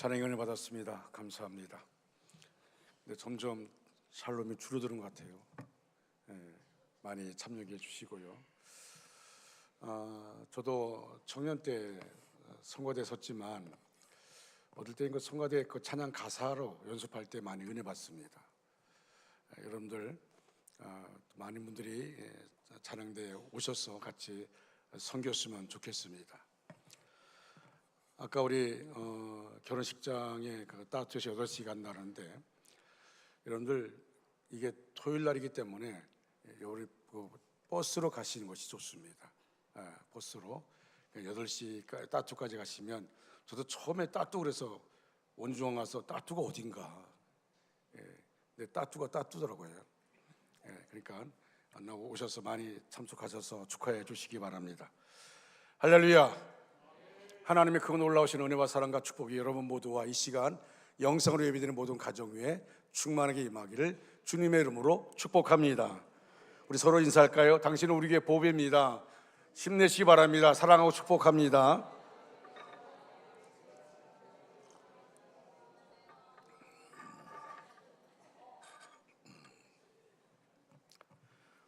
찬양의 은혜 받았습니다. 감사합니다. 근데 점점 샬롬이 줄어드는 것 같아요. 많이 참여해 주시고요. 저도 청년 때 성가대 섰지만 어릴 때 그 성가대 그 찬양 가사로 연습할 때 많이 은혜 받습니다. 여러분들 많은 분들이 찬양대에 오셔서 같이 섬겼으면 좋겠습니다. 아까 우리 결혼식장에 그 따뜻해서 8시 간다는데 여러분들 이게 토요일 날이기 때문에 우리 그 버스로 가시는 것이 좋습니다. 버스로 8시 따뚜까지 가시면, 저도 처음에 따뚜 그래서 원주원 가서 따뚜가 어딘가, 근데 따뚜가 따뚜더라고요. 그러니까 만나고 오셔서 많이 참석하셔서 축하해 주시기 바랍니다. 할렐루야. 하나님의 크고 놀라우신 은혜와 사랑과 축복이 여러분 모두와 이 시간 영상으로 예배드리는 모든 가정 위에 충만하게 임하기를 주님의 이름으로 축복합니다. 우리 서로 인사할까요? 당신은 우리에게 보배입니다. 힘내시기 바랍니다. 사랑하고 축복합니다.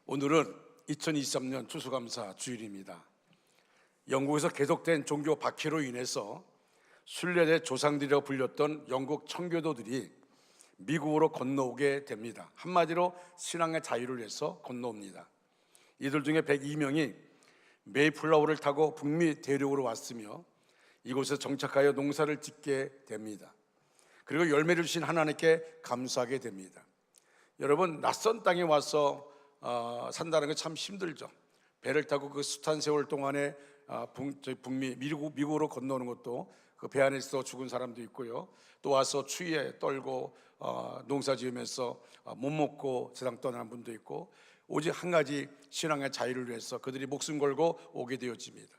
오늘은 2023년 추수감사 주일입니다. 영국에서 계속된 종교 박해로 인해서 순례대 조상들이라고 불렸던 영국 청교도들이 미국으로 건너오게 됩니다. 한마디로 신앙의 자유를 위해서 건너옵니다. 이들 중에 102명이 메이플라워를 타고 북미 대륙으로 왔으며 이곳에서 정착하여 농사를 짓게 됩니다. 그리고 열매를 주신 하나님께 감사하게 됩니다. 여러분, 낯선 땅에 와서 산다는 게 참 힘들죠. 배를 타고 그 숱한 세월 동안에 북미 미국으로 건너오는 것도 그 배 안에서 죽은 사람도 있고요. 또 와서 추위에 떨고 농사 지으면서 못 먹고 세상 떠나는 분도 있고, 오직 한 가지 신앙의 자유를 위해서 그들이 목숨 걸고 오게 되어집니다.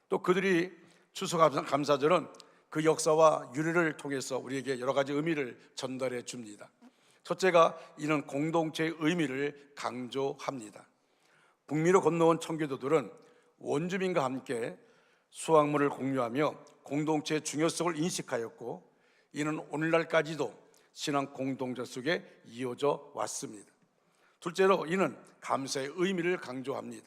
또 그들이 추수감사절은 그 역사와 유래를 통해서 우리에게 여러 가지 의미를 전달해 줍니다. 첫째가 이는 공동체의 의미를 강조합니다. 북미로 건너온 청교도들은 원주민과 함께 수확물을 공유하며 공동체의 중요성을 인식하였고, 이는 오늘날까지도 신앙 공동체 속에 이어져 왔습니다. 둘째로 이는 감사의 의미를 강조합니다.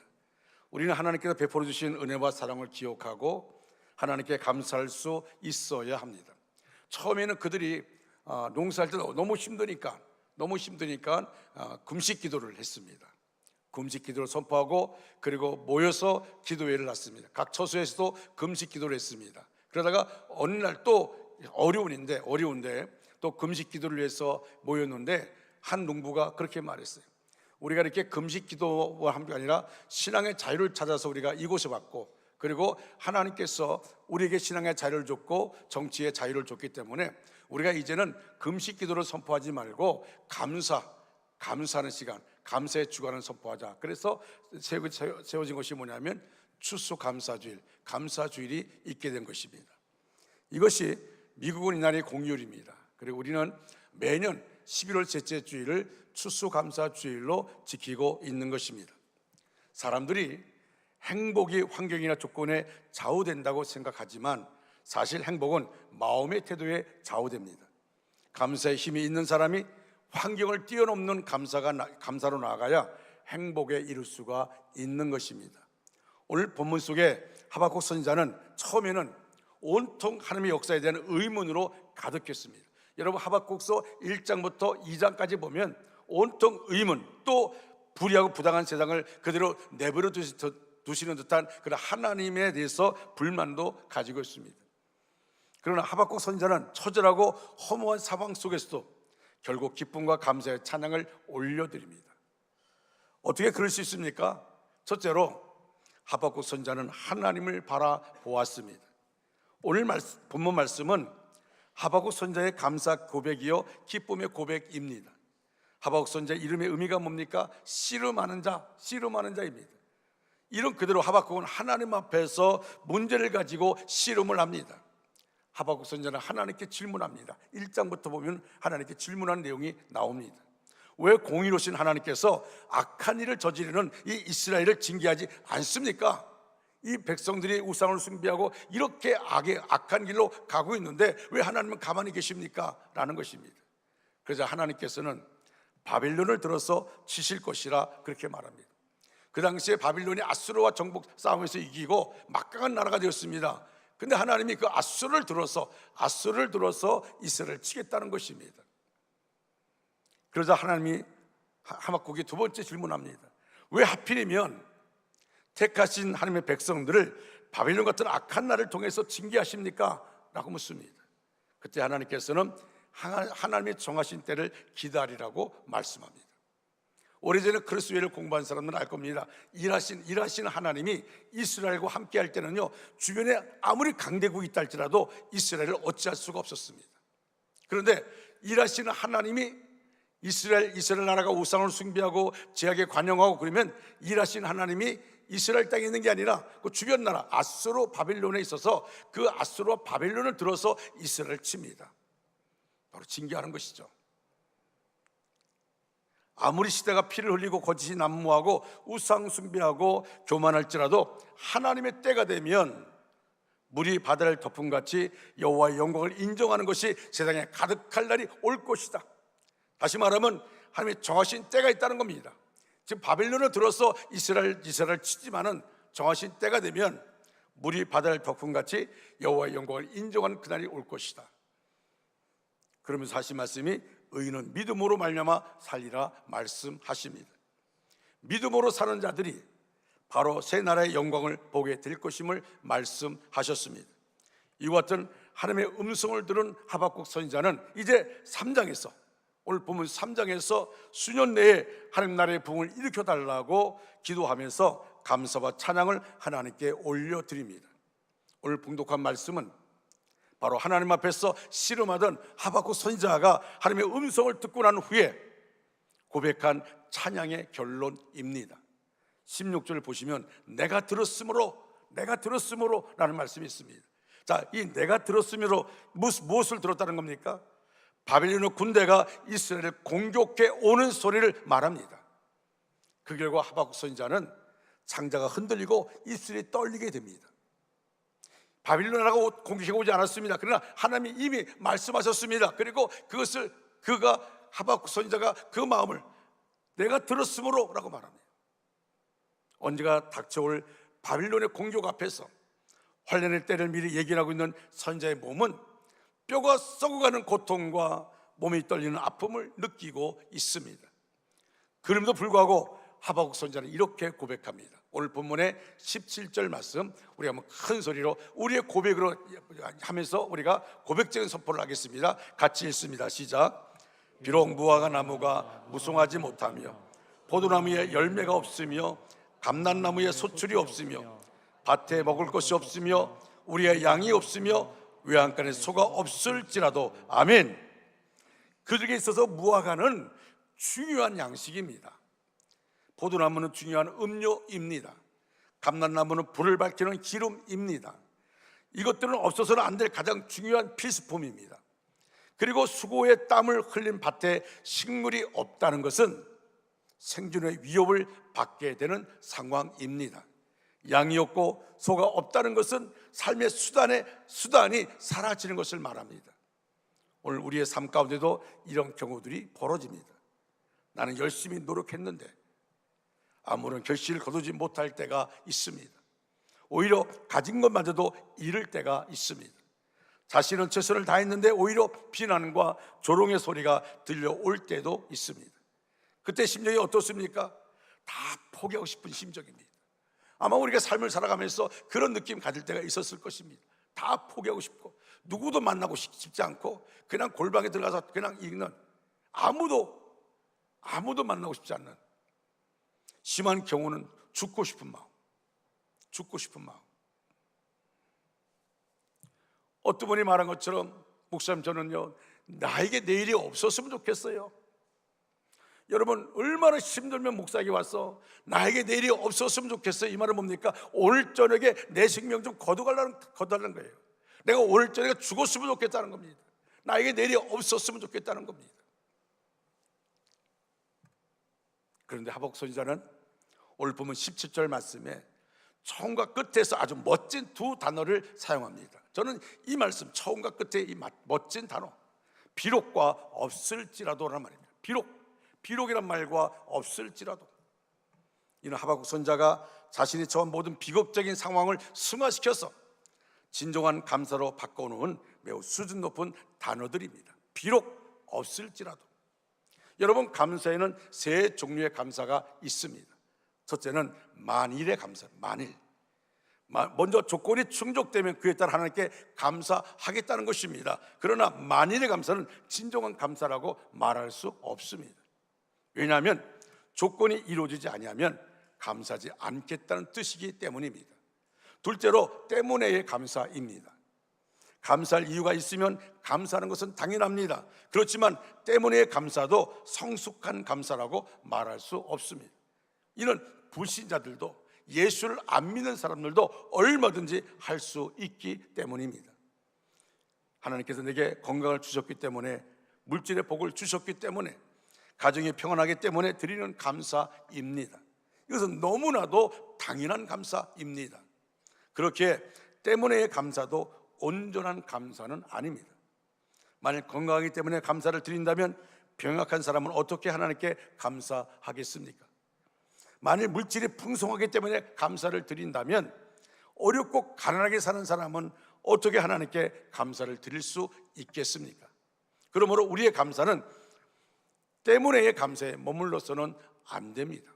우리는 하나님께서 베풀어 주신 은혜와 사랑을 기억하고 하나님께 감사할 수 있어야 합니다. 처음에는 그들이 농사할 때 너무 힘드니까 금식 기도를 했습니다. 금식 기도를 선포하고 그리고 모여서 기도회를 했습니다. 각 처소에서도 금식 기도를 했습니다. 그러다가 어느 날 또 어려운데 또 금식 기도를 위해서 모였는데 한 농부가 그렇게 말했어요. 우리가 이렇게 금식 기도와 함께 아니라 신앙의 자유를 찾아서 우리가 이곳에 왔고, 그리고 하나님께서 우리에게 신앙의 자유를 줬고 정치의 자유를 줬기 때문에 우리가 이제는 금식 기도를 선포하지 말고 감사하는 시간, 감사의 주간을 선포하자. 그래서 세워진 것이 뭐냐면 추수감사주일, 감사주일이 있게 된 것입니다. 이것이 미국은 이날의 공휴일입니다. 그리고 우리는 매년 11월 셋째 주일을 추수감사주일로 지키고 있는 것입니다. 사람들이 행복이 환경이나 조건에 좌우된다고 생각하지만 사실 행복은 마음의 태도에 좌우됩니다. 감사의 힘이 있는 사람이 환경을 뛰어넘는 감사로 나아가야 행복에 이를 수가 있는 것입니다. 오늘 본문 속에 하박국 선지자는 처음에는 온통 하나님의 역사에 대한 의문으로 가득했습니다. 여러분, 하박국서 1장부터 2장까지 보면 온통 의문, 또 불의하고 부당한 세상을 그대로 내버려 두시는 듯한 그런 하나님에 대해서 불만도 가지고 있습니다. 그러나 하박국 선지자는 처절하고 허무한 상황 속에서도 결국 기쁨과 감사의 찬양을 올려드립니다. 어떻게 그럴 수 있습니까? 첫째로 하박국 선지자는 하나님을 바라보았습니다. 오늘 본문 말씀은 하박국 선지자의 감사 고백이요 기쁨의 고백입니다. 하박국 선지자의 이름의 의미가 뭡니까? 씨름하는 자입니다. 이름 그대로 하박국은 하나님 앞에서 문제를 가지고 씨름을 합니다. 하박국 선지자는 하나님께 질문합니다. 1장부터 보면 하나님께 질문하는 내용이 나옵니다. 왜 공의로우신 하나님께서 악한 일을 저지르는 이 이스라엘을 징계하지 않습니까? 이 백성들이 우상을 숭배하고 이렇게 악한 길로 가고 있는데 왜 하나님은 가만히 계십니까? 라는 것입니다. 그래서 하나님께서는 바빌론을 들어서 치실 것이라 그렇게 말합니다. 그 당시에 바빌론이 아수르와 정복 싸움에서 이기고 막강한 나라가 되었습니다. 근데 하나님이 그 아수르를 들어서 이스라엘을 치겠다는 것입니다. 그러자 하나님이 하박국이 두 번째 질문합니다. 왜 하필이면 택하신 하나님의 백성들을 바빌론 같은 악한 나라를 통해서 징계하십니까? 라고 묻습니다. 그때 하나님께서는 하나님이 정하신 때를 기다리라고 말씀합니다. 오래전에 크리스도를 공부한 사람들은 알 겁니다. 일하신 하나님이 이스라엘과 함께 할 때는요, 주변에 아무리 강대국이 있다 할지라도 이스라엘을 어찌할 수가 없었습니다. 그런데 일하시는 하나님이 이스라엘 나라가 우상을 숭배하고 제약에 관영하고 그러면 일하신 하나님이 이스라엘 땅에 있는 게 아니라 그 주변 나라 아수르 바빌론에 있어서 그 아수르와 바빌론을 들어서 이스라엘을 칩니다. 바로 징계하는 것이죠. 아무리 시대가 피를 흘리고 거짓이 난무하고 우상 숭배하고 교만할지라도 하나님의 때가 되면 물이 바다를 덮음같이 여호와의 영광을 인정하는 것이 세상에 가득할 날이 올 것이다. 다시 말하면 하나님의 정하신 때가 있다는 겁니다. 지금 바빌론을 들어서 이스라엘 치지만은 정하신 때가 되면 물이 바다를 덮음같이 여호와의 영광을 인정하는 그날이 올 것이다. 그러면서 하신 말씀이 의인은 믿음으로 말미암아 살리라 말씀하십니다. 믿음으로 사는 자들이 바로 새 나라의 영광을 보게 될 것임을 말씀하셨습니다. 이와 같은 하나님의 음성을 들은 하박국 선지자는 이제 3장에서 오늘 보면 3장에서 수년 내에 하나님 나라의 부흥을 일으켜달라고 기도하면서 감사와 찬양을 하나님께 올려드립니다. 오늘 봉독한 말씀은 바로 하나님 앞에서 씨름하던 하박국 선지자가 하나님의 음성을 듣고 난 후에 고백한 찬양의 결론입니다. 16절을 보시면 내가 들었으므로 라는 말씀이 있습니다. 자, 이 내가 들었으므로 무엇을 들었다는 겁니까? 바빌론 군대가 이스라엘을 공격해 오는 소리를 말합니다. 그 결과 하박국 선지자는 창자가 흔들리고 이슬이 떨리게 됩니다. 바빌론 나라가 공격해 오지 않았습니다. 그러나 하나님이 이미 말씀하셨습니다. 그리고 하박국 선지자가 그 마음을 내가 들었으므로 라고 말합니다. 언제가 닥쳐올 바빌론의 공격 앞에서 환란의 때를 미리 얘기하고 있는 선지자의 몸은 뼈가 썩어가는 고통과 몸이 떨리는 아픔을 느끼고 있습니다. 그럼에도 불구하고 하박국 선지자는 이렇게 고백합니다. 오늘 본문의 17절 말씀 우리가 한번 큰 소리로 우리의 고백으로 하면서 우리가 고백적인 선포를 하겠습니다. 같이 읽습니다. 시작. 비록 무화과 나무가 무성하지 못하며 포도나무에 열매가 없으며 감람나무에 소출이 없으며 밭에 먹을 것이 없으며 우리의 양이 없으며 외양간에 소가 없을지라도 아멘. 그들에게 있어서 무화과는 중요한 양식입니다. 포도나무는 중요한 음료입니다. 감람나무는 불을 밝히는 기름입니다. 이것들은 없어서는 안 될 가장 중요한 필수품입니다. 그리고 수고의 땀을 흘린 밭에 식물이 없다는 것은 생존의 위협을 받게 되는 상황입니다. 양이 없고 소가 없다는 것은 삶의 수단이 사라지는 것을 말합니다. 오늘 우리의 삶 가운데도 이런 경우들이 벌어집니다. 나는 열심히 노력했는데 아무런 결실을 거두지 못할 때가 있습니다. 오히려 가진 것마저도 잃을 때가 있습니다. 자신은 최선을 다했는데 오히려 비난과 조롱의 소리가 들려올 때도 있습니다. 그때 심정이 어떻습니까? 다 포기하고 싶은 심정입니다. 아마 우리가 삶을 살아가면서 그런 느낌 가질 때가 있었을 것입니다. 다 포기하고 싶고 누구도 만나고 싶지 않고 그냥 골방에 들어가서 그냥 읽는 아무도 만나고 싶지 않는 심한 경우는 죽고 싶은 마음. 어떤 분이 말한 것처럼 목사님 저는요 나에게 내일이 없었으면 좋겠어요. 여러분 얼마나 힘들면 목사에게 와서 나에게 내일이 없었으면 좋겠어요. 이 말은 뭡니까? 오늘 저녁에 내 생명 좀 거둬달라는 거예요. 내가 오늘 저녁에 죽었으면 좋겠다는 겁니다. 나에게 내일이 없었으면 좋겠다는 겁니다. 그런데 하박국 선지자는 오늘 보면 17절 말씀에 처음과 끝에서 아주 멋진 두 단어를 사용합니다. 저는 이 말씀, 처음과 끝에 이 멋진 단어, 비록과 없을지라도라는 말입니다. 비록이란 말과 없을지라도, 이는 하박국 선지자가 자신이 처한 모든 비극적인 상황을 승화시켜서 진정한 감사로 바꿔놓은 매우 수준 높은 단어들입니다. 비록 없을지라도. 여러분, 감사에는 세 종류의 감사가 있습니다. 첫째는 만일의 감사, 만일. 먼저 조건이 충족되면 그에 따라 하나님께 감사하겠다는 것입니다. 그러나 만일의 감사는 진정한 감사라고 말할 수 없습니다. 왜냐하면 조건이 이루어지지 아니하면 감사하지 않겠다는 뜻이기 때문입니다. 둘째로 때문에의 감사입니다. 감사할 이유가 있으면 감사하는 것은 당연합니다. 그렇지만 때문에의 감사도 성숙한 감사라고 말할 수 없습니다. 이는 불신자들도 예수를 안 믿는 사람들도 얼마든지 할 수 있기 때문입니다. 하나님께서 내게 건강을 주셨기 때문에, 물질의 복을 주셨기 때문에, 가정이 평안하기 때문에 드리는 감사입니다. 이것은 너무나도 당연한 감사입니다. 그렇게 때문에의 감사도 온전한 감사는 아닙니다. 만일 건강하기 때문에 감사를 드린다면 병약한 사람은 어떻게 하나님께 감사하겠습니까? 만일 물질이 풍성하기 때문에 감사를 드린다면 어렵고 가난하게 사는 사람은 어떻게 하나님께 감사를 드릴 수 있겠습니까? 그러므로 우리의 감사는 때문에의 감사에 머물러서는 안 됩니다.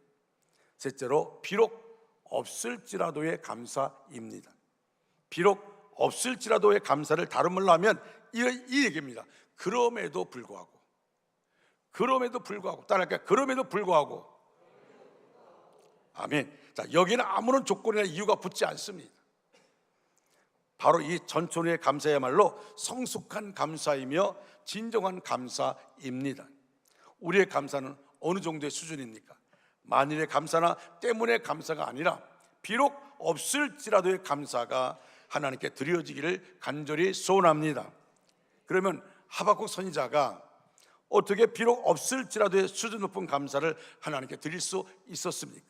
셋째로, 비록 없을지라도의 감사입니다. 비록 없을지라도의 감사를 다른 말로 하면 이 얘기입니다. 그럼에도 불구하고, 따라할까요? 그럼에도 불구하고. 아멘. 자, 여기는 아무런 조건이나 이유가 붙지 않습니다. 바로 이 전천후의 감사야말로 성숙한 감사이며 진정한 감사입니다. 우리의 감사는 어느 정도의 수준입니까? 만일의 감사나 때문의 감사가 아니라 비록 없을지라도의 감사가 하나님께 드려지기를 간절히 소원합니다. 그러면 하박국 선지자가 어떻게 비록 없을지라도의 수준 높은 감사를 하나님께 드릴 수 있었습니까?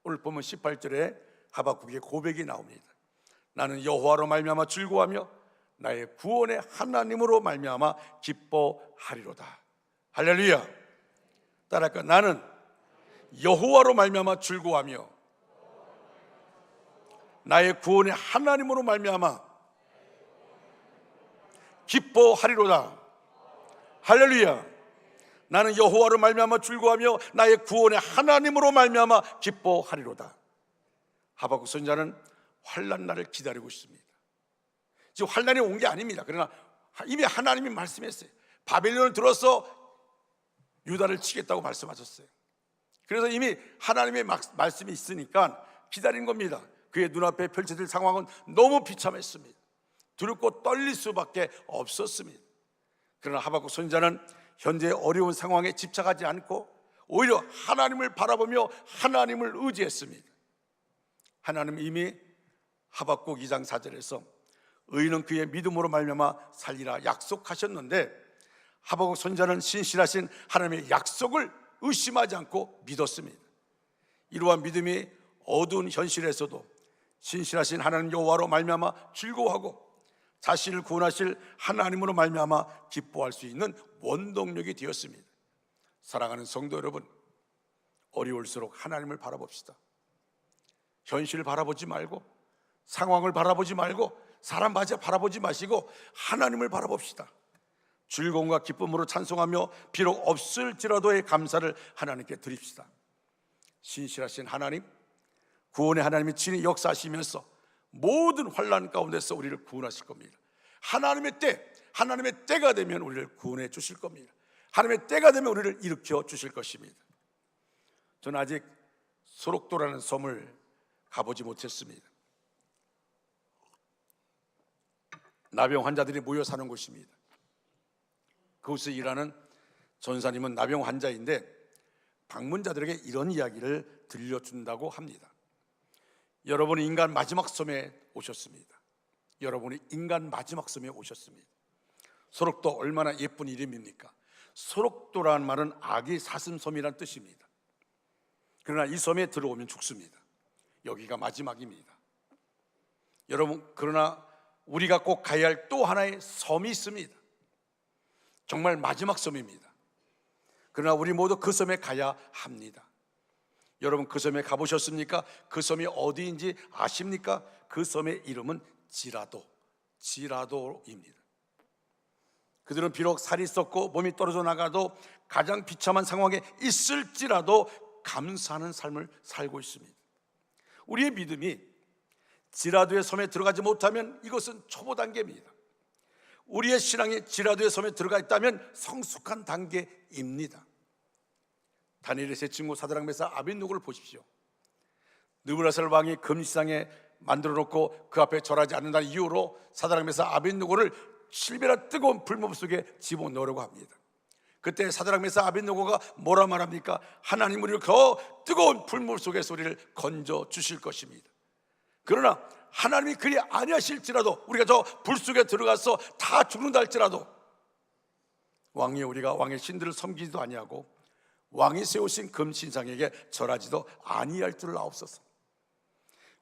오늘 보면 18절에 하박국의 고백이 나옵니다. 나는 여호와로 말미암아 즐거워하며 나의 구원의 하나님으로 말미암아 기뻐하리로다. 할렐루야. 따라할까? 나는 여호와로 말미암아 즐거워하며 나의 구원의 하나님으로 말미암아 기뻐하리로다. 할렐루야. 나는 여호와로 말미암아 즐거워하며 나의 구원의 하나님으로 말미암아 기뻐하리로다. 하박국 선지자는 환난 날을 기다리고 있습니다. 지금 환난이 온 게 아닙니다. 그러나 이미 하나님이 말씀했어요. 바벨론을 들어서 유다를 치겠다고 말씀하셨어요. 그래서 이미 하나님의 말씀이 있으니까 기다린 겁니다. 그의 눈앞에 펼쳐질 상황은 너무 비참했습니다. 두렵고 떨릴 수밖에 없었습니다. 그러나 하박국 선지자는 현재 어려운 상황에 집착하지 않고 오히려 하나님을 바라보며 하나님을 의지했습니다. 하나님은 이미 하박국 2장 4절에서 의인은 그의 믿음으로 말미암아 살리라 약속하셨는데, 하박국 선지자는 신실하신 하나님의 약속을 의심하지 않고 믿었습니다. 이러한 믿음이 어두운 현실에서도 신실하신 하나님 여호와로 말미암아 즐거워하고 자신을 구원하실 하나님으로 말미암아 기뻐할 수 있는 원동력이 되었습니다. 사랑하는 성도 여러분, 어려울수록 하나님을 바라봅시다. 현실을 바라보지 말고, 상황을 바라보지 말고, 사람 바라보지 마시고 하나님을 바라봅시다. 즐거움과 기쁨으로 찬송하며 비록 없을지라도의 감사를 하나님께 드립시다. 신실하신 하나님, 구원의 하나님이 친히 역사하시면서 모든 환난 가운데서 우리를 구원하실 겁니다. 하나님의 때가 되면 우리를 구원해 주실 겁니다. 하나님의 때가 되면 우리를 일으켜 주실 것입니다. 저는 아직 소록도라는 섬을 가보지 못했습니다. 나병 환자들이 모여 사는 곳입니다. 그곳에 일하는 전사님은 나병 환자인데 방문자들에게 이런 이야기를 들려준다고 합니다. 여러분이 인간 마지막 섬에 오셨습니다. 여러분이 인간 마지막 섬에 오셨습니다. 소록도 얼마나 예쁜 이름입니까? 소록도라는 말은 아기 사슴섬이라는 뜻입니다. 그러나 이 섬에 들어오면 죽습니다. 여기가 마지막입니다. 여러분, 그러나 우리가 꼭 가야 할 또 하나의 섬이 있습니다. 정말 마지막 섬입니다. 그러나 우리 모두 그 섬에 가야 합니다. 여러분, 그 섬에 가보셨습니까? 그 섬이 어디인지 아십니까? 그 섬의 이름은 지라도입니다. 그들은 비록 살이 썩고 몸이 떨어져 나가도 가장 비참한 상황에 있을지라도 감사하는 삶을 살고 있습니다. 우리의 믿음이 지라도의 섬에 들어가지 못하면 이것은 초보 단계입니다. 우리의 신앙이 지라도의 섬에 들어가 있다면 성숙한 단계입니다. 다니엘의 세 친구 사드락 메삭 아벳느고를 보십시오. 느부갓네살 왕이 금시상에 만들어 놓고 그 앞에 절하지 않는다는 이유로 사드락 메삭 아벳느고를 실베라 뜨거운 불못 속에 집어넣으려고 합니다. 그때 사드락 메삭 아벳느고가 뭐라 말합니까? 하나님 우리를 그 뜨거운 불못 속에서 우리를 건져 주실 것입니다. 그러나 하나님이 그리 아니하실지라도 우리가 저 불 속에 들어가서 다 죽는다 할지라도 왕이 우리가 왕의 신들을 섬기지도 아니하고 왕이 세우신 금신상에게 절하지도 아니할 줄 아옵소서.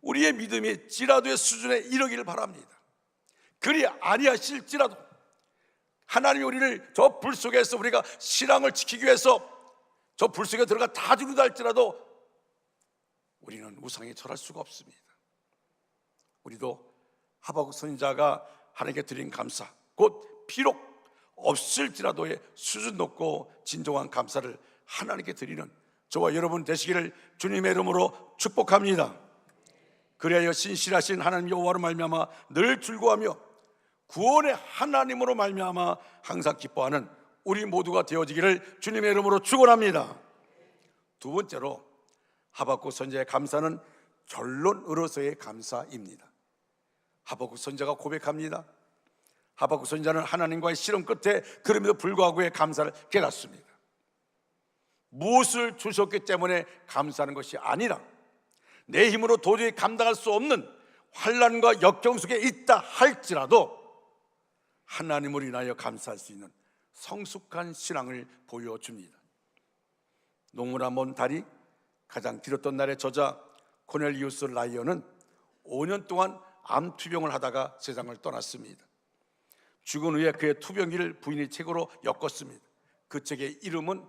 우리의 믿음이 지라도의 수준에 이르기를 바랍니다. 그리 아니하실지라도 하나님이 우리를 저 불 속에서 우리가 신앙을 지키기 위해서 저 불 속에 들어가 다 죽는다 할지라도 우리는 우상에 절할 수가 없습니다. 우리도 하박국 선지자가 하나님께 드린 감사, 곧 비록 없을지라도의 수준 높고 진정한 감사를 하나님께 드리는 저와 여러분 되시기를 주님의 이름으로 축복합니다. 그리하여 신실하신 하나님 여호와로 말미암아 늘 즐거워하며 구원의 하나님으로 말미암아 항상 기뻐하는 우리 모두가 되어지기를 주님의 이름으로 축원합니다. 두 번째로 하박국 선지자의 감사는 결론으로서의 감사입니다. 하박국 선지자가 고백합니다. 하박국 선지자는 하나님과의 실험 끝에 그럼에도 불구하고의 감사를 깨닫습니다. 무엇을 주셨기 때문에 감사하는 것이 아니라 내 힘으로 도저히 감당할 수 없는 환난과 역경 속에 있다 할지라도 하나님을 인하여 감사할 수 있는 성숙한 신앙을 보여줍니다. 농무나 먼 달이 가장 길었던 날의 저자 코넬리우스 라이언은 5년 동안 암 투병을 하다가 세상을 떠났습니다. 죽은 후에 그의 투병기를 부인이 책으로 엮었습니다. 그 책의 이름은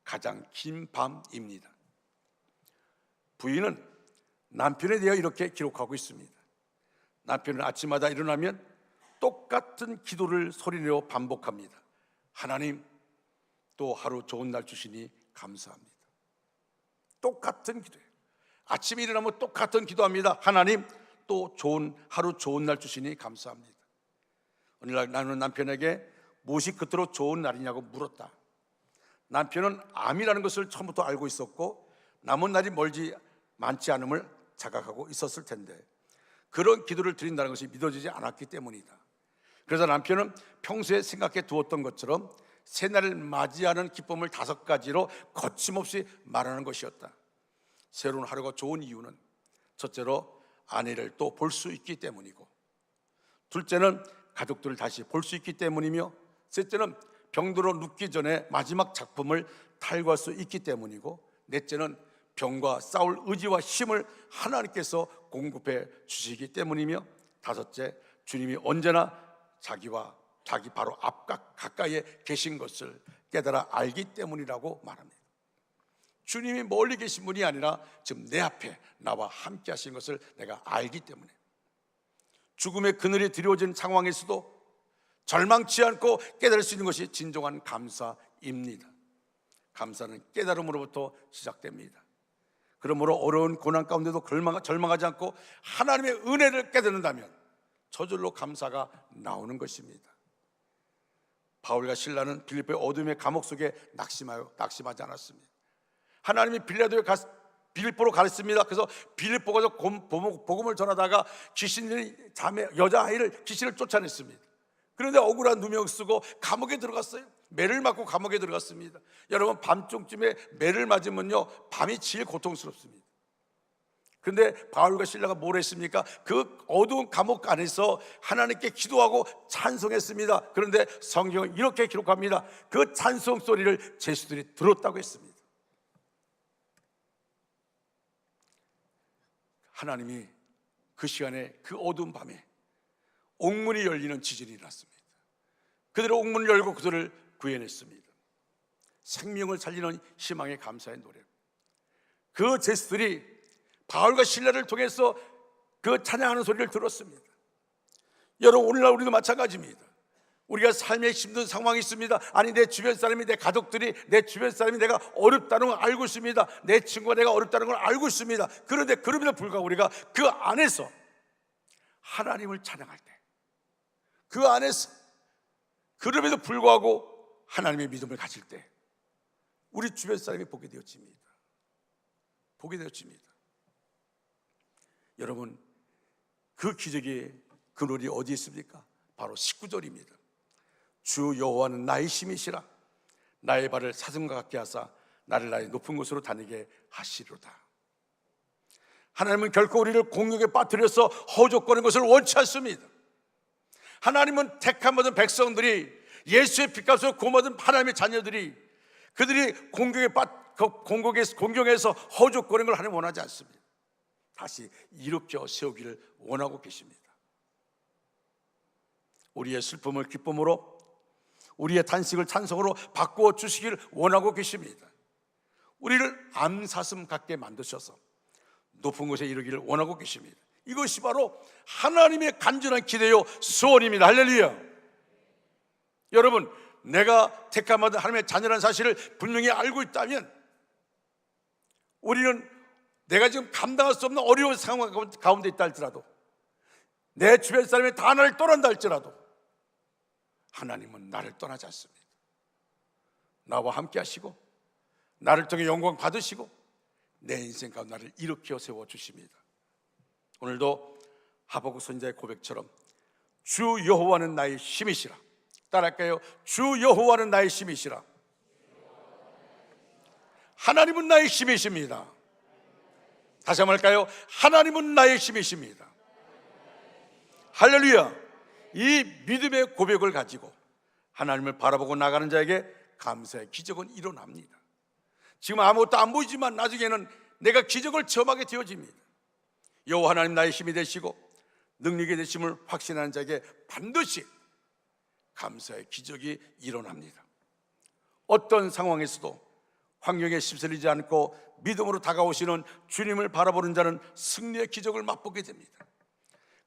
가장 긴 밤입니다. 부인은 남편에 대해 이렇게 기록하고 있습니다. 남편은 아침마다 일어나면 똑같은 기도를 소리내어 반복합니다. 하나님, 또 하루 좋은 날 주시니 감사합니다. 똑같은 기도예요. 아침에 일어나면 똑같은 기도합니다. 하나님, 또 하루 좋은 날 주시니 감사합니다. 어느 날 나는 남편에게 무엇이 그토록 좋은 날이냐고 물었다. 남편은 암이라는 것을 처음부터 알고 있었고 남은 날이 많지 않음을 자각하고 있었을 텐데 그런 기도를 드린다는 것이 믿어지지 않았기 때문이다. 그래서 남편은 평소에 생각해 두었던 것처럼 새날을 맞이하는 기쁨을 5가지로 거침없이 말하는 것이었다. 새로운 하루가 좋은 이유는 첫째로 아내를 또 볼 수 있기 때문이고, 둘째는 가족들을 다시 볼 수 있기 때문이며, 셋째는 병들어 눕기 전에 마지막 작품을 탈구할 수 있기 때문이고, 넷째는 병과 싸울 의지와 힘을 하나님께서 공급해 주시기 때문이며, 다섯째, 주님이 언제나 자기와 자기 바로 앞각 가까이에 계신 것을 깨달아 알기 때문이라고 말합니다. 주님이 멀리 계신 분이 아니라 지금 내 앞에 나와 함께 하신 것을 내가 알기 때문에, 죽음의 그늘이 드리워진 상황에서도 절망치 않고 깨달을 수 있는 것이 진정한 감사입니다. 감사는 깨달음으로부터 시작됩니다. 그러므로 어려운 고난 가운데도 절망하지 않고 하나님의 은혜를 깨닫는다면 저절로 감사가 나오는 것입니다. 바울과 실라는 빌립보의 어둠의 감옥 속에 낙심하지 않았습니다. 하나님이 빌립보로 가르칩니다. 그래서 빌립보가 복음을 전하다가 귀신이 여자아이를 귀신을 쫓아냈습니다. 그런데 억울한 누명 쓰고 감옥에 들어갔어요. 매를 맞고 감옥에 들어갔습니다. 여러분, 밤중쯤에 매를 맞으면요, 밤이 제일 고통스럽습니다. 그런데 바울과 실라가 뭘 했습니까? 그 어두운 감옥 안에서 하나님께 기도하고 찬송했습니다. 그런데 성경은 이렇게 기록합니다. 그 찬송 소리를 제수들이 들었다고 했습니다. 하나님이 그 시간에 그 어두운 밤에 옥문이 열리는 지진이 일어났습니다. 그들의 옥문을 열고 그들을 구해냈습니다. 생명을 살리는 희망의 감사의 노래. 그 제수들이 바울과 실라를 통해서 그 찬양하는 소리를 들었습니다. 여러분, 오늘날 우리도 마찬가지입니다. 우리가 삶에 힘든 상황이 있습니다. 아니, 내 주변 사람이, 내 가족들이, 내 주변 사람이 내가 어렵다는 걸 알고 있습니다. 내 친구가 내가 어렵다는 걸 알고 있습니다. 그런데 그럼에도 불구하고 우리가 그 안에서 하나님을 찬양할 때, 그 안에서 그럼에도 불구하고 하나님의 믿음을 가질 때 우리 주변 사람이 보게 되어집니다. 보게 되어집니다. 여러분, 그 기적의 근원이 어디 있습니까? 바로 19절입니다. 주 여호와는 나의 힘이시라. 나의 발을 사슴과 같게 하사 나를 나의 높은 곳으로 다니게 하시리로다. 하나님은 결코 우리를 공격에 빠뜨려서 허우적거리는 것을 원치 않습니다. 하나님은 택함 받은 백성들이, 예수의 피값으로 구원받은 하나님의 자녀들이, 그들이 공격에서 허우적거리는 걸 하나님 원하지 않습니다. 다시 일으켜 세우기를 원하고 계십니다. 우리의 슬픔을 기쁨으로, 우리의 탄식을 찬송으로 바꾸어 주시기를 원하고 계십니다. 우리를 암사슴 같게 만드셔서 높은 곳에 이르기를 원하고 계십니다. 이것이 바로 하나님의 간절한 기대요 소원입니다. 할렐루야. 여러분, 내가 택함받은 하나님의 자녀라는 사실을 분명히 알고 있다면 우리는 내가 지금 감당할 수 없는 어려운 상황 가운데 있다 할지라도, 내 주변 사람이 다 나를 떠난다 할지라도 하나님은 나를 떠나지 않습니다. 나와 함께 하시고 나를 통해 영광 받으시고 내 인생 가운데 나를 일으켜 세워주십니다. 오늘도 하박국 선지자의 고백처럼 주 여호와는 나의 힘이시라. 따라할까요? 주 여호와는 나의 힘이시라. 하나님은 나의 힘이십니다. 다시 한번 할까요? 하나님은 나의 힘이십니다. 할렐루야. 이 믿음의 고백을 가지고 하나님을 바라보고 나가는 자에게 감사의 기적은 일어납니다. 지금 아무것도 안 보이지만 나중에는 내가 기적을 체험하게 되어집니다. 여호와 하나님 나의 힘이 되시고 능력이 되심을 확신하는 자에게 반드시 감사의 기적이 일어납니다. 어떤 상황에서도 환경에 휩쓸리지 않고 믿음으로 다가오시는 주님을 바라보는 자는 승리의 기적을 맛보게 됩니다.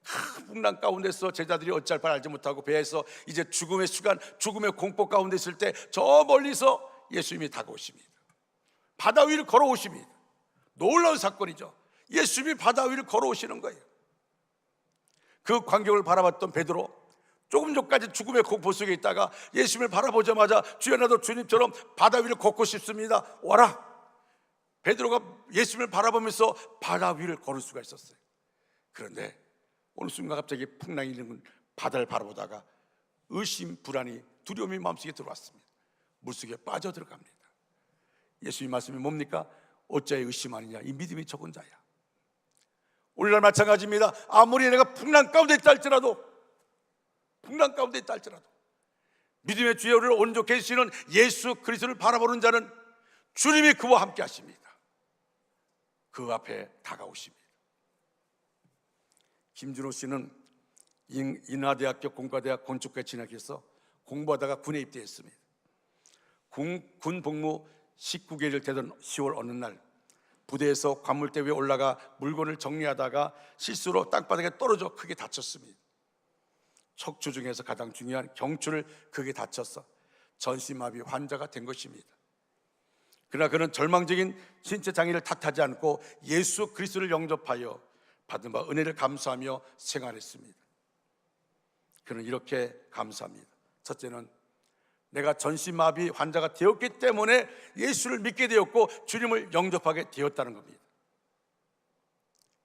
큰 풍랑 가운데서 제자들이 어찌할 바를 알지 못하고 배에서 이제 죽음의 시간, 죽음의 공포 가운데 있을 때 저 멀리서 예수님이 다가오십니다. 바다 위를 걸어오십니다. 놀라운 사건이죠. 예수님이 바다 위를 걸어오시는 거예요. 그 광경을 바라봤던 베드로, 조금 전까지 죽음의 공포 속에 있다가 예수님을 바라보자마자 주여, 나도 주님처럼 바다 위를 걷고 싶습니다, 와라. 베드로가 예수님을 바라보면서 바다 위를 걸을 수가 있었어요. 그런데 어느 순간 갑자기 풍랑이 일는 바다를 바라보다가 의심, 불안이, 두려움이 마음속에 들어왔습니다. 물속에 빠져들어갑니다. 예수님 말씀이 뭡니까? 어찌하여 의심하느냐, 이 믿음이 적은 자야. 오늘날 마찬가지입니다. 아무리 내가 풍랑 가운데 있다 할지라도, 풍랑 가운데 있다 할지라도 믿음의 주에 우리를 온전케 해주시는 예수 그리스도를 바라보는 자는 주님이 그와 함께 하십니다. 그 앞에 다가오십니다. 김준호 씨는 인하대학교 공과대학 건축과 진학해서 공부하다가 군에 입대했습니다. 군 복무 19개를 되던 10월 어느 날 부대에서 관물대 위에 올라가 물건을 정리하다가 실수로 땅바닥에 떨어져 크게 다쳤습니다. 척추 중에서 가장 중요한 경추를 크게 다쳐서 전신마비 환자가 된 것입니다. 그러나 그는 절망적인 신체 장애를 탓하지 않고 예수 그리스도를 영접하여 받은 바 은혜를 감사하며 생활했습니다. 그는 이렇게 감사합니다. 첫째는 내가 전신마비 환자가 되었기 때문에 예수를 믿게 되었고 주님을 영접하게 되었다는 겁니다.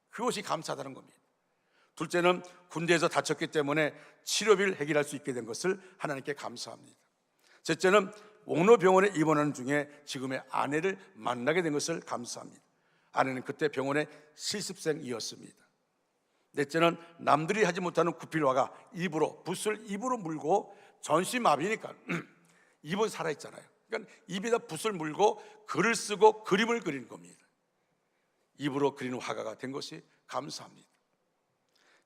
그것이 감사하다는 겁니다. 둘째는 군대에서 다쳤기 때문에 치료비를 해결할 수 있게 된 것을 하나님께 감사합니다. 셋째는 옥로병원에 입원하는 중에 지금의 아내를 만나게 된 것을 감사합니다. 아내는 그때 병원의 실습생이었습니다. 넷째는 남들이 하지 못하는 구필화가 붓을 입으로 물고, 전신마비니까 입은 살아있잖아요. 그러니까 입에다 붓을 물고 글을 쓰고 그림을 그리는 겁니다. 입으로 그리는 화가가 된 것이 감사합니다.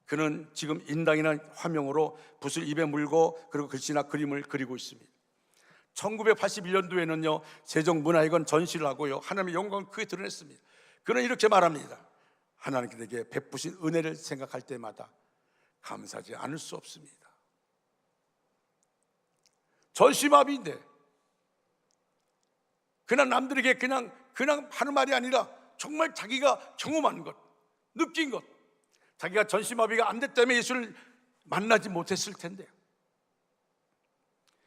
그는 지금 인당이라는 화명으로 붓을 입에 물고 그리고 글씨나 그림을 그리고 있습니다. 1981년도에는요 세종문화회관 전시를 하고요 하나님의 영광을 크게 드러냈습니다. 그는 이렇게 말합니다. 하나님께 내게 베푸신 은혜를 생각할 때마다 감사하지 않을 수 없습니다. 전시마비인데 그냥 남들에게 그냥 하는 말이 아니라 정말 자기가 경험한 것, 느낀 것, 자기가 전시마비가 안 됐기 때문에 예수를 만나지 못했을 텐데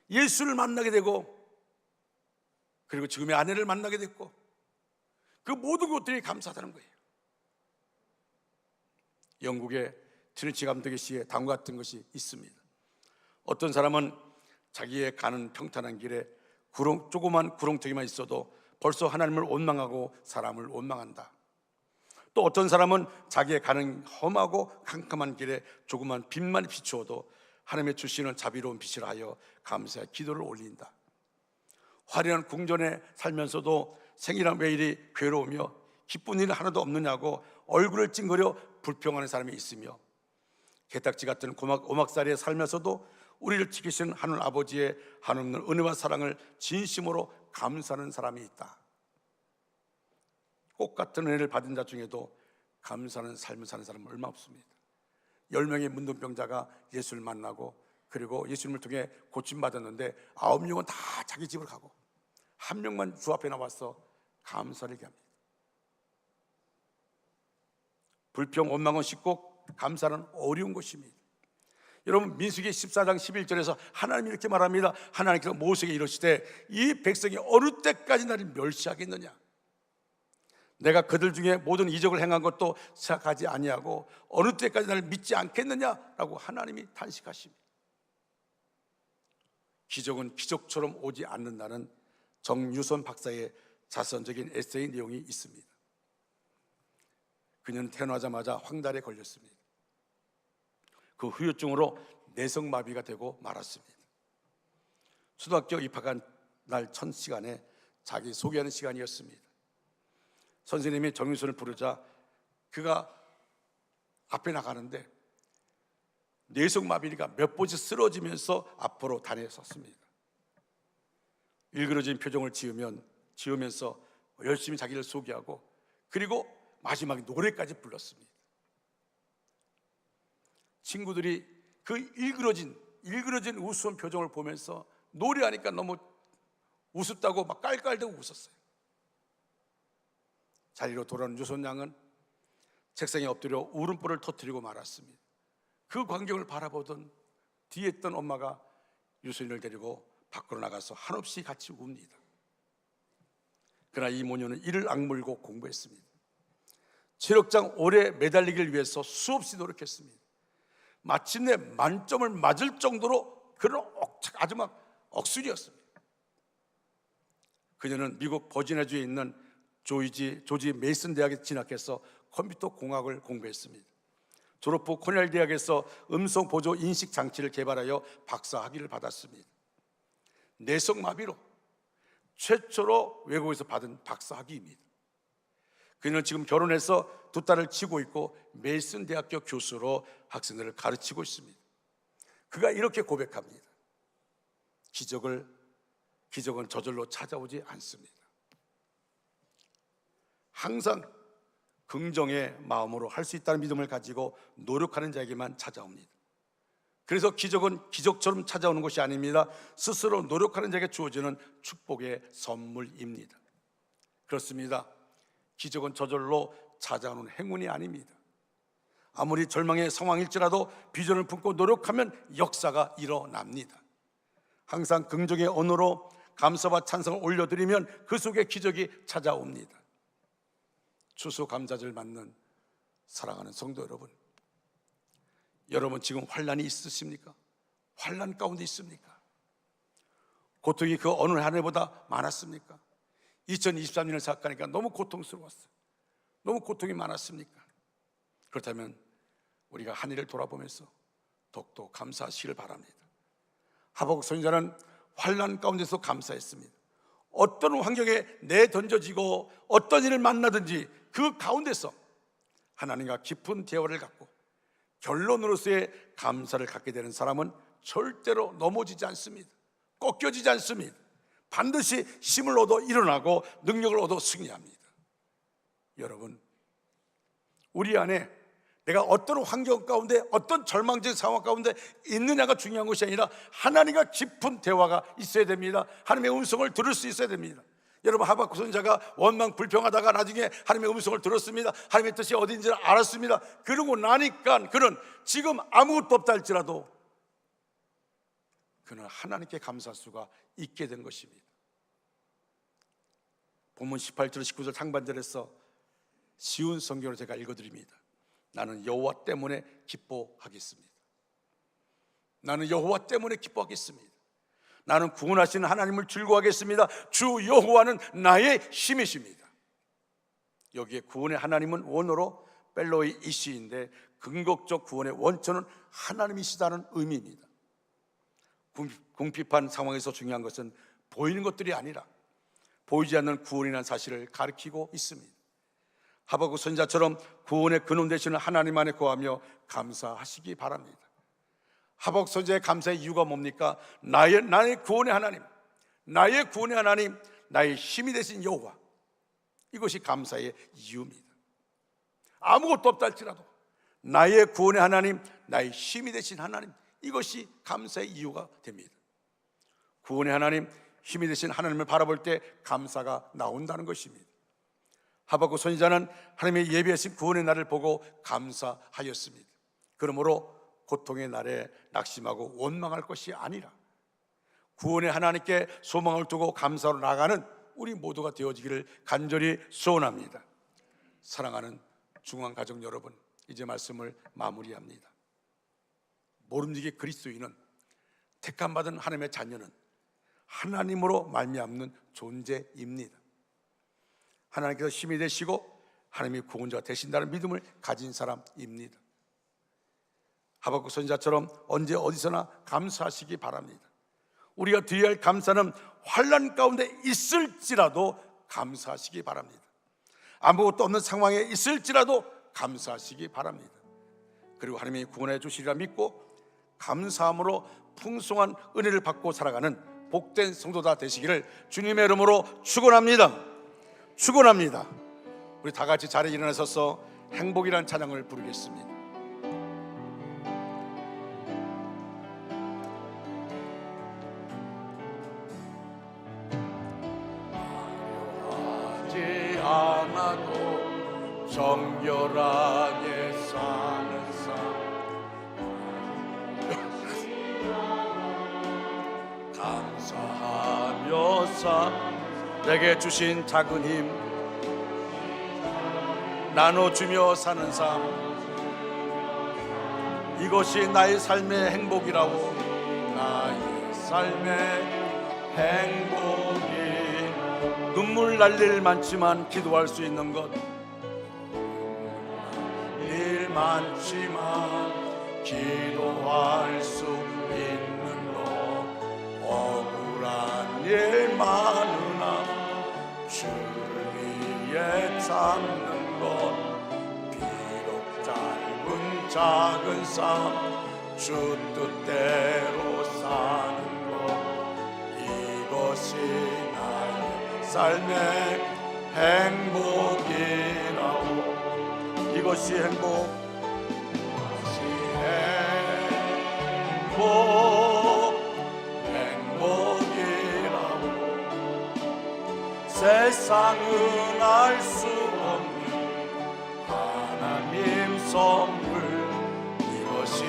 예수를 만나게 되고 그리고 지금의 아내를 만나게 됐고 그 모든 것들이 감사하다는 거예요. 영국의 트리치 감독의 시에 다음과 같은 것이 있습니다. 어떤 사람은 자기의 가는 평탄한 길에 조그만 구렁텅이만 있어도 벌써 하나님을 원망하고 사람을 원망한다. 또 어떤 사람은 자기의 가는 험하고 캄캄한 길에 조그만 빛만 비추어도 하나님의 주시는 자비로운 빛이라 하여 감사의 기도를 올린다. 화려한 궁전에 살면서도 생이란 왜 이리 괴로우며 기쁜 일은 하나도 없느냐고 얼굴을 찡그려 불평하는 사람이 있으며 개딱지 같은 오막살이에 살면서도 우리를 지키시는 하늘 아버지의 한없는 은혜와 사랑을 진심으로 감사하는 사람이 있다. 꽃 같은 은혜를 받은 자 중에도 감사하는 삶을 사는 사람은 얼마 없습니다. 10명의 문둥병자가 예수를 만나고 그리고 예수님을 통해 고침받았는데 9명은 다 자기 집으로 가고 한 명만 주 앞에 나와서 감사를 얘기합니다. 불평, 원망은 쉽고 감사는 어려운 것입니다. 여러분 민수기 14장 11절에서 하나님이 이렇게 말합니다. 하나님께서 모세에게 이르시되 이 백성이 어느 때까지 나를 멸시하겠느냐. 내가 그들 중에 모든 이적을 행한 것도 생각하지 아니하고 어느 때까지 나를 믿지 않겠느냐라고 하나님이 탄식하십니다. 기적은 기적처럼 오지 않는다는 정유선 박사의 자선적인 에세이 내용이 있습니다. 그녀는 태어나자마자 황달에 걸렸습니다. 그 후유증으로 내성마비가 되고 말았습니다. 초등학교 입학한 날 첫 시간에 자기 소개하는 시간이었습니다. 선생님이 정유선을 부르자 그가 앞에 나가는데 내성마비가 몇 번씩 쓰러지면서 앞으로 단에 섰습니다. 일그러진 표정을 지으면서 열심히 자기를 소개하고 그리고 마지막에 노래까지 불렀습니다. 친구들이 그 일그러진 우스운 표정을 보면서 노래하니까 너무 우습다고 막 깔깔대고 웃었어요. 자리로 돌아온 유선 양은 책상에 엎드려 울음보를 터뜨리고 말았습니다. 그 광경을 바라보던 뒤에 있던 엄마가 유선이를 데리고 밖으로 나가서 한없이 같이 웁니다. 그러나 이 모녀는 이를 악물고 공부했습니다. 체력장 오래 매달리기를 위해서 수없이 노력했습니다. 마침내 만점을 맞을 정도로 그런 아주 막 억술이었습니다. 그녀는 미국 버지니아주에 있는 조지 메이슨 대학에 진학해서 컴퓨터 공학을 공부했습니다. 졸업 후 코넬 대학에서 음성 보조 인식 장치를 개발하여 박사 학위를 받았습니다. 내성마비로 최초로 외국에서 받은 박사 학위입니다. 그녀는 지금 결혼해서 두 딸을 치고 있고 메이슨 대학교 교수로 학생들을 가르치고 있습니다. 그가 이렇게 고백합니다. 기적은 저절로 찾아오지 않습니다. 항상 긍정의 마음으로 할 수 있다는 믿음을 가지고 노력하는 자에게만 찾아옵니다. 그래서 기적은 기적처럼 찾아오는 것이 아닙니다. 스스로 노력하는 자에게 주어지는 축복의 선물입니다. 그렇습니다. 기적은 저절로 찾아오는 행운이 아닙니다. 아무리 절망의 상황일지라도 비전을 품고 노력하면 역사가 일어납니다. 항상 긍정의 언어로 감사와 찬성을 올려드리면 그 속에 기적이 찾아옵니다. 추수감사절 맞는 사랑하는 성도 여러분 지금 환난이 있으십니까? 환난 가운데 있습니까? 고통이 그 어느 한 해보다 많았습니까? 2023년을 생각하니까 너무 고통스러웠어요. 너무 고통이 많았습니까? 그렇다면 우리가 한 해를 돌아보면서 더욱더 감사하시길 바랍니다. 하박국 선지자는 환난 가운데서 감사했습니다. 어떤 환경에 내던져지고 어떤 일을 만나든지 그 가운데서 하나님과 깊은 대화를 갖고 결론으로서의 감사를 갖게 되는 사람은 절대로 넘어지지 않습니다. 꺾여지지 않습니다. 반드시 힘을 얻어 일어나고 능력을 얻어 승리합니다. 여러분, 우리 안에 내가 어떤 환경 가운데, 어떤 절망적인 상황 가운데 있느냐가 중요한 것이 아니라 하나님과 깊은 대화가 있어야 됩니다. 하나님의 음성을 들을 수 있어야 됩니다. 여러분, 하박국 선지자가 원망 불평하다가 나중에 하나님의 음성을 들었습니다. 하나님의 뜻이 어딘지를 알았습니다. 그러고 나니까 그는 지금 아무것도 없다 할지라도 그는 하나님께 감사할 수가 있게 된 것입니다. 본문 18절 19절 상반절에서 쉬운 성경으로 제가 읽어드립니다. 나는 여호와 때문에 기뻐하겠습니다. 나는 여호와 때문에 기뻐하겠습니다. 나는 구원하시는 하나님을 즐거워하겠습니다. 주 여호와는 나의 힘이십니다. 여기에 구원의 하나님은 원어로 벨로이 이시인데 궁극적 구원의 원천은 하나님이시다는 의미입니다. 궁핍한 상황에서 중요한 것은 보이는 것들이 아니라 보이지 않는 구원이라는 사실을 가리키고 있습니다. 하박국 선지자처럼 구원의 근원 되시는 하나님 안에 거하며 감사하시기 바랍니다. 하박국 선지자의 감사의 이유가 뭡니까? 나의 구원의 하나님, 나의 구원의 하나님, 나의 힘이 되신 여호와, 이것이 감사의 이유입니다. 아무것도 없다 할지라도 나의 구원의 하나님, 나의 힘이 되신 하나님, 이것이 감사의 이유가 됩니다. 구원의 하나님, 힘이 되신 하나님을 바라볼 때 감사가 나온다는 것입니다. 하박국 선지자는 하나님의 예비하신 구원의 날을 보고 감사하였습니다. 그러므로 고통의 날에 낙심하고 원망할 것이 아니라 구원의 하나님께 소망을 두고 감사로 나아가는 우리 모두가 되어지기를 간절히 소원합니다. 사랑하는 중앙가족 여러분, 이제 말씀을 마무리합니다. 모름지기 그리스도인은, 택함받은 하나님의 자녀는 하나님으로 말미암는 존재입니다. 하나님께서 힘이 되시고 하나님이 구원자가 되신다는 믿음을 가진 사람입니다. 하박국 선지자처럼 언제 어디서나 감사하시기 바랍니다. 우리가 드려야 할 감사는 환난 가운데 있을지라도 감사하시기 바랍니다. 아무것도 없는 상황에 있을지라도 감사하시기 바랍니다. 그리고 하나님이 구원해 주시리라 믿고 감사함으로 풍성한 은혜를 받고 살아가는 복된 성도다 되시기를 주님의 이름으로 축원합니다. 축원합니다. 우리 다 같이 자리에 일어나셔서 행복이라는 찬양을 부르겠습니다. 화려하지 않아도 정결하게 사는 삶, 감사하며 내게 주신 작은 힘 나눠주며 사는 삶, 이것이 나의 삶의 행복이라고. 나의 삶의 행복이 눈물 날 일 많지만 기도할 수 있는 것, 일 많지만 기도할 수 있는 것, 억울한 일 많으나 주를 위해 참는 것, 비록 짧은 작은 삶 주 뜻대로 사는 것, 이것이 나의 삶의 행복이라고. 이것이 행복, 이것이 행복이라고. 세상은 알 수 없는 하나님 선물, 이것이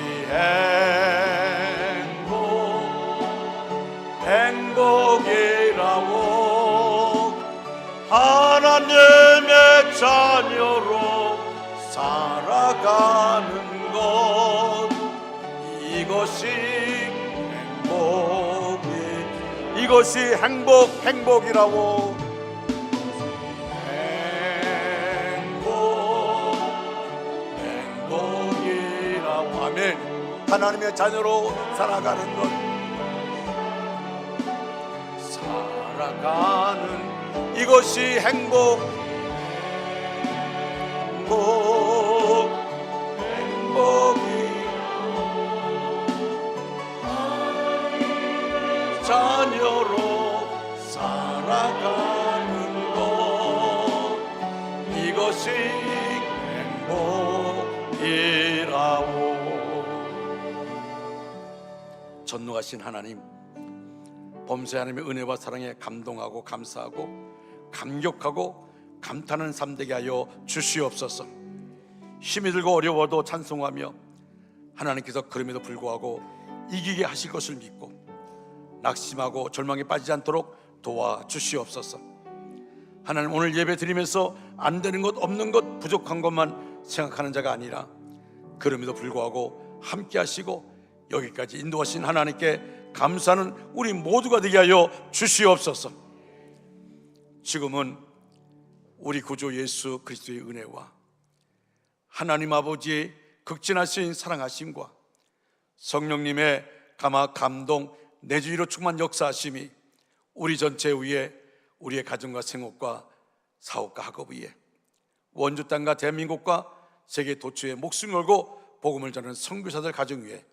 행복이라고. 하나님의 자녀로 살아가는 것, 이것이 이것이 행복이라고. 행복이라고. 아멘. 하나님의 자녀로 살아가는 것, 살아가는 이것이 행복. 오직 행복이라오. 전능하신 하나님, 범사에 하나님의 은혜와 사랑에 감동하고 감사하고 감격하고 감탄하는 삶 되게 하여 주시옵소서. 힘이 들고 어려워도 찬송하며 하나님께서 그럼에도 불구하고 이기게 하실 것을 믿고 낙심하고 절망에 빠지지 않도록 도와주시옵소서. 하나님, 오늘 예배 드리면서 안 되는 것, 없는 것, 부족한 것만 생각하는 자가 아니라 그럼에도 불구하고 함께 하시고 여기까지 인도하신 하나님께 감사하는 우리 모두가 되게 하여 주시옵소서. 지금은 우리 구주 예수 그리스도의 은혜와 하나님 아버지의 극진하신 사랑하심과 성령님의 감화 감동 내주의로 충만 역사하심이 우리 전체 위에, 우리의 가정과 생업과 사업과 학업 위에, 원주 땅과 대한민국과 세계 도처에 목숨 걸고 복음을 전하는 선교사들 가정 위에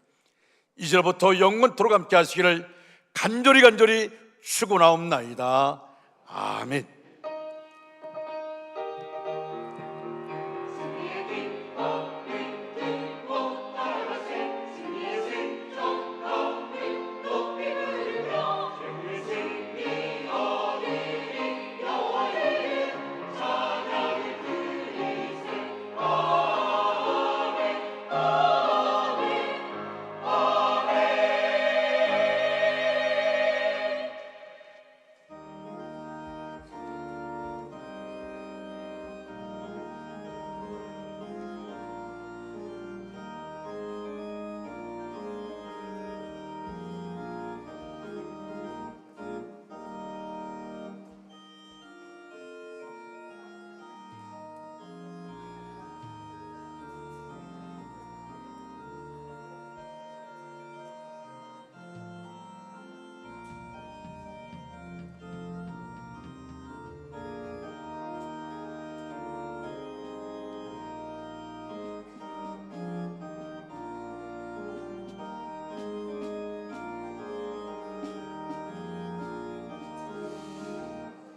이제부터 영원토록 함께 하시기를 간절히 축원하옵나이다. 아멘.